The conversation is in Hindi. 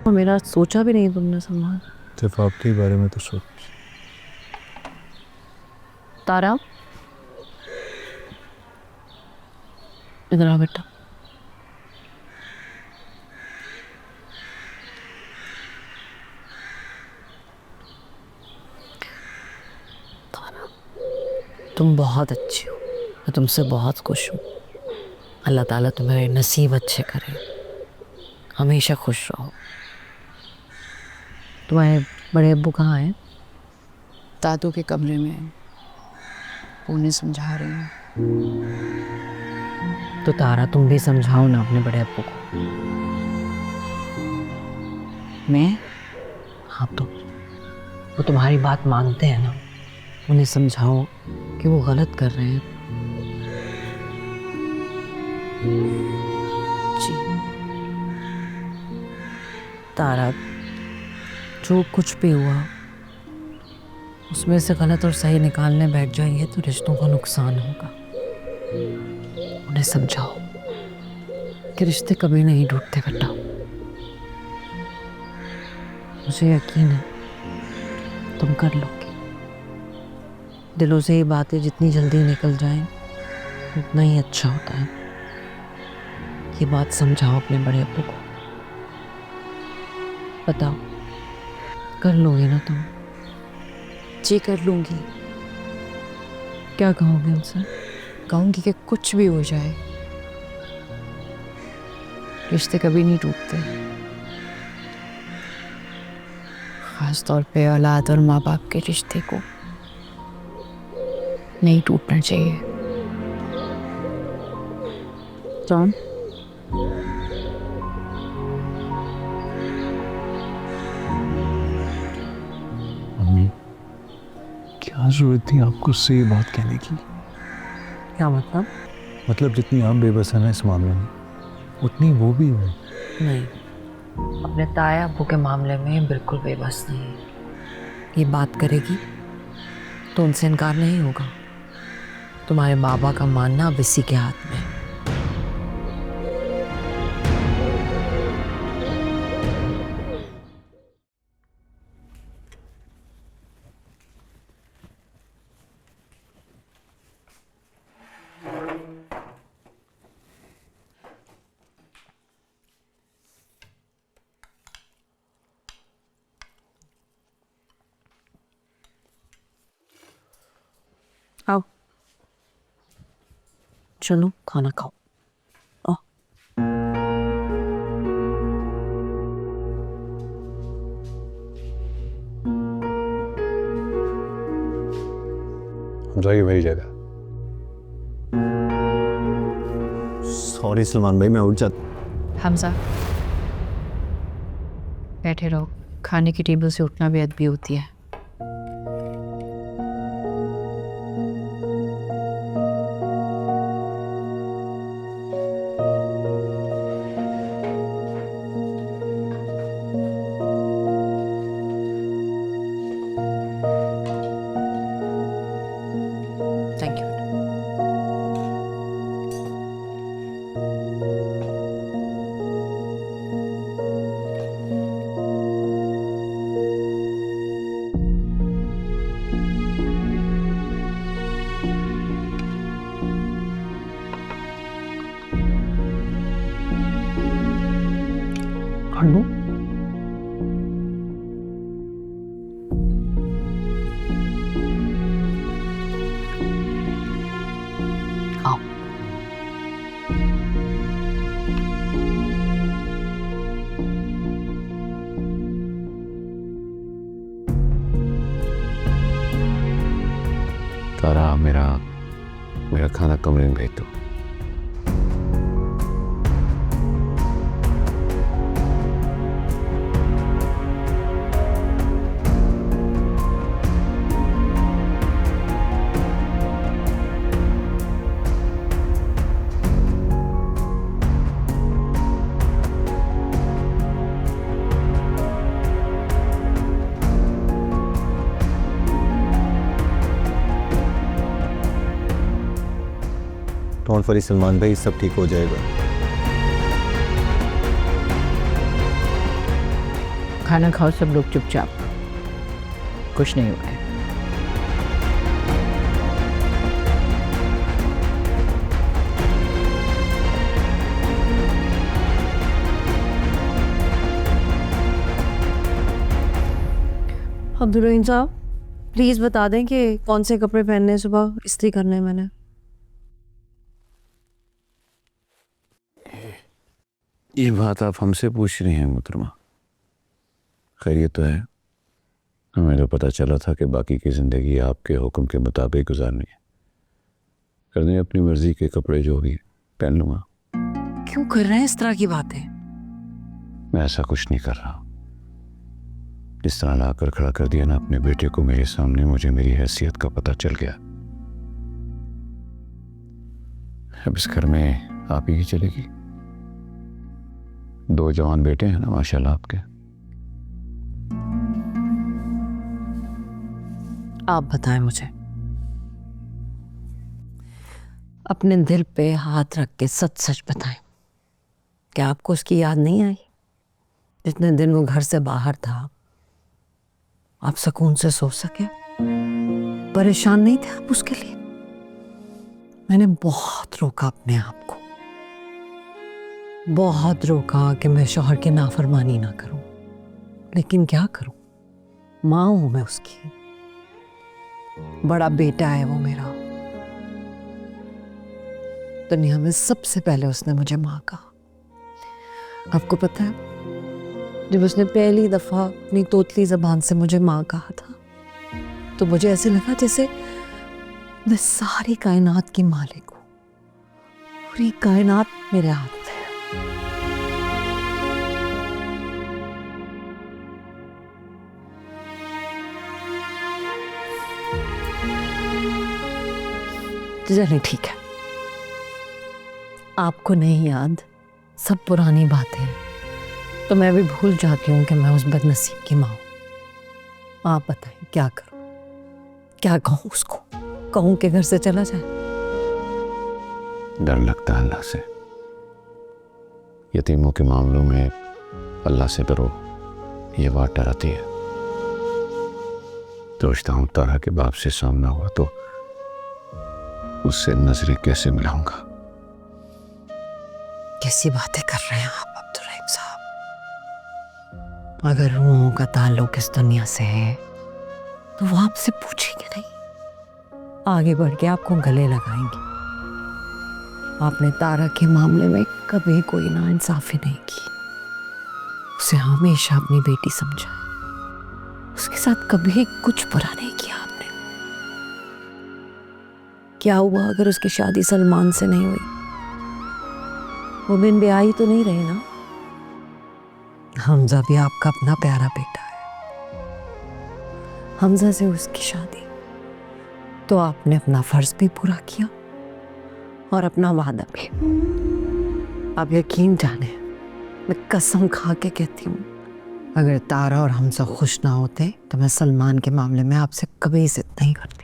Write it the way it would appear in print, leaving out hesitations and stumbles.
और मेरा सोचा भी नहीं तुमने सलमान। सिर्फ आपके बारे में तो सोच। तारा, इधर आ बेटा। तारा, तुम बहुत अच्छी हो, मैं तुमसे बहुत खुश हूँ। अल्लाह ताला तुम्हारे नसीब अच्छे करे, हमेशा खुश रहो। तुम्हारे बड़े अब्बू कहाँ हैं? दादू के कमरे में उन्हें समझा रही हूँ। तो तारा, तुम भी समझाओ ना अपने बड़े अब्बू को। मैं हाँ तो वो तुम्हारी बात मानते हैं ना, उन्हें समझाओ कि वो गलत कर रहे हैं। जी तारा, जो कुछ भी हुआ उसमें से गलत और सही निकालने बैठ जाएंगे तो रिश्तों का नुकसान होगा। उन्हें समझाओ कि रिश्ते कभी नहीं टूटते बेटा। मुझे यकीन है तुम कर लोगे। दिलों से ये बातें जितनी जल्दी निकल जाएं उतना ही अच्छा होता है। ये बात समझाओ अपने बड़े अब्बू को। बताओ, कर लोगे ना तुम? जी कर लूँगी। क्या कहोगे उनसे? कहूँगी कि कुछ भी हो जाए रिश्ते कभी नहीं टूटते, खास तौर पे औलाद और माँ बाप के रिश्ते को नहीं टूटना चाहिए। जॉन, मम्मी, क्या जरूरत थी आपको उससे ये बात कहने की? क्या मतलब? मतलब जितनी आप बेबस है ना इस मामले में, उतनी वो भी है। नहीं, अपने ताया अब्बू के मामले में बिल्कुल बेबस नहीं। ये बात करेगी तो उनसे इनकार नहीं होगा। तुम्हारे बाबा का मानना अब इसी के हाथ में है। आओ, चलो खाना खाओ। आओ। हम जाइए मेरी जगह। सॉरी सलमान भाई, मैं उठ जाता। हमजा बैठे रहो, खाने की टेबल से उठना भी अदबी होती है। Thank you. हेलो, आओ। तारा, मेरा खाना कमरे में भेज दो। डोंट वरी सलमान भाई, सब ठीक हो जाएगा। खाना खाओ सब लोग चुपचाप, कुछ नहीं हुआ है। अब्दुल रहीम साहब प्लीज़ बता दें कि कौन से कपड़े पहनने हैं, सुबह इस्त्री करने हैं मैंने। ये बात आप हमसे पूछ रही हैं मोहतरमा? खैर ये तो है, हमें तो पता चला था कि बाकी की ज़िंदगी आपके हुक्म के मुताबिक गुजारनी है। कर दें अपनी मर्ज़ी के कपड़े जो भी पहन लूँगा। क्यों कर रहे हैं इस तरह की बातें? मैं ऐसा कुछ नहीं कर रहा। जिस तरह लाकर खड़ा कर दिया ना अपने बेटे को मेरे सामने, मुझे मेरी हैसियत का पता चल गया। अब इस घर में आप ही की चलेगी। 2 जवान बेटे हैं ना माशाल्लाह आपके। आप बताएं मुझे, अपने दिल पे हाथ रख के सच सच बताएं, क्या आपको उसकी याद नहीं आई? जितने दिन वो घर से बाहर था आप सुकून से सो सके, परेशान नहीं थे आप उसके लिए? मैंने बहुत रोका अपने आप को, बहुत रोका कि मैं शौहर की नाफरमानी ना करूं, लेकिन क्या करूं, माँ हूं मैं उसकी, बड़ा बेटा है वो मेरा। दुनिया में सबसे पहले उसने मुझे माँ कहा। आपको पता है, जब उसने पहली दफा अपनी तोतली जबान से मुझे माँ कहा था तो मुझे ऐसे लगा जैसे मैं सारी कायनात की मालिक हूं, पूरी कायनात मेरे हाथ में है। चलिए ठीक है, आपको नहीं याद, सब पुरानी बातें हैं, तो मैं भी भूल जाती हूँ कि मैं उस बदनसीब की माँ हूँ। आप बताएं क्या करूँ, क्या कहूँ उसको? कहूँ कि घर से चला जाए? डर लगता है अल्लाह से। यतीमों के मामलों में अल्लाह से डरो, ये बात डराती है। सोचता हूँ तारा के बाप से सामना हुआ तो उससे नजरें कैसे मिलाऊंगा। कैसी बातें कर रहे हैं आप अब्दुल रहीम साहब? अगर रूहों का ताल्लुक इस दुनिया से है तो वो आपसे पूछेंगे नहीं, आगे बढ़ के आपको गले लगाएंगे। आपने तारा के मामले में कभी कोई नाइंसाफी नहीं की, उसे हमेशा अपनी बेटी समझा, उसके साथ कभी कुछ बुरा नहीं किया आपने। क्या हुआ अगर उसकी शादी सलमान से नहीं हुई? वो बिन ब्याही तो नहीं रहे ना? हमजा भी आपका अपना प्यारा बेटा है, हमजा से उसकी शादी, तो आपने अपना फर्ज भी पूरा किया और अपना वादा भी। आप यकीन जाने, मैं कसम खा के कहती हूँ, अगर तारा और हमजा खुश ना होते तो मैं सलमान के मामले में आपसे कभी जिद नहीं करती।